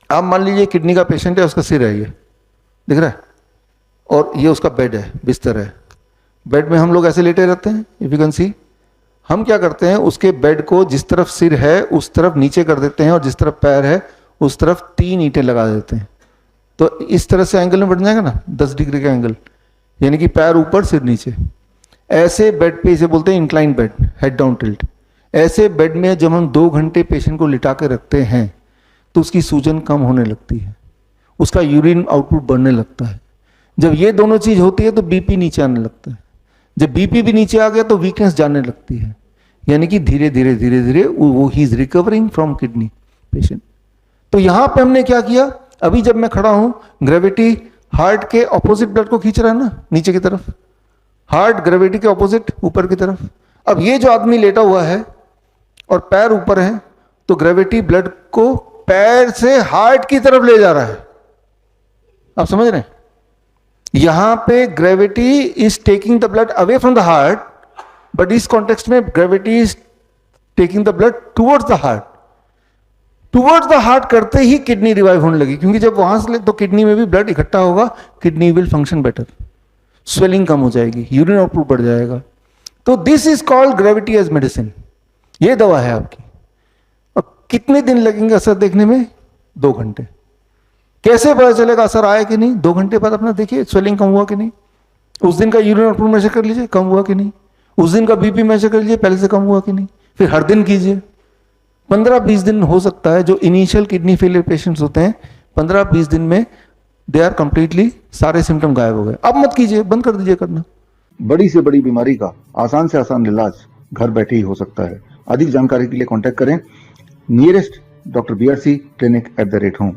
आप मान लीजिए किडनी का पेशेंट है, उसका सिर है, ये दिख रहा है, और ये उसका बेड है, बिस्तर है। बेड में हम लोग ऐसे लेटे रहते हैं, इफ यू कैन सी। हम क्या करते हैं, उसके बेड को जिस तरफ सिर है उस तरफ नीचे कर देते हैं, और जिस तरफ पैर है उस तरफ 3 ईंटें लगा देते हैं। तो इस तरह से एंगल में बढ़ जाएगा ना, 10 डिग्री का एंगल, यानी कि पैर ऊपर सिर नीचे। ऐसे बेड पे, इसे बोलते हैं incline bed, head down tilt. ऐसे बेड में जब हम 2 घंटे पेशेंट को लिटा के रखते हैं तो उसकी सूजन कम होने लगती है, उसका यूरिन आउटपुट बढ़ने लगता है। जब ये दोनों चीज होती है तो बीपी नीचे आने लगता है। जब बीपी भी नीचे आ गया तो वीकनेस जाने लगती है, यानी कि धीरे धीरे धीरे धीरे वो he is recovering from kidney patient. तो यहां पे हमने क्या किया, अभी जब मैं खड़ा हूं, ग्रेविटी हार्ट के ऑपोजिट ब्लड को खींच रहा है ना, नीचे की तरफ। हार्ट ग्रेविटी के ऑपोजिट ऊपर की तरफ। अब ये जो आदमी लेटा हुआ है और पैर ऊपर है, तो ग्रेविटी ब्लड को पैर से हार्ट की तरफ ले जा रहा है। आप समझ रहे हैं, यहां पे gravity is taking the blood away from the heart, but इस कॉन्टेक्स्ट में gravity is taking the blood towards the heart. Towards the heart करते ही किडनी रिवाइव होने लगी, क्योंकि जब वहां से तो किडनी में भी ब्लड इकट्ठा होगा, kidney will function better, swelling कम हो जाएगी, यूरिन आउटपुट बढ़ जाएगा। तो this is called gravity as medicine. ये दवा है आपकी। और कितने दिन लगेंगे असर देखने में? 2 घंटे। कैसे पता चलेगा असर आया कि नहीं? 2 घंटे बाद अपना देखिए स्वेलिंग कम हुआ कि नहीं, उस दिन का यूरिन आउटपुट मेजर कर लीजिए, कम हुआ कि नहीं, उस दिन का बीपी मेजर कर लीजिए, पहले से कम हुआ कि नहीं, फिर हर दिन कीजिए। 15-20 दिन हो सकता है, जो इनिशियल किडनी फेलियर पेशेंट्स होते हैं 15-20 दिन में दे आर कंप्लीटली, सारे सिम्टम गायब हो गए। अब मत कीजिए, बंद कर दीजिए करना। बड़ी से बड़ी बीमारी का आसान से आसान इलाज घर बैठे ही हो सकता है। अधिक जानकारी के लिए कांटेक्ट करें nearest doctor BRC clinic @home।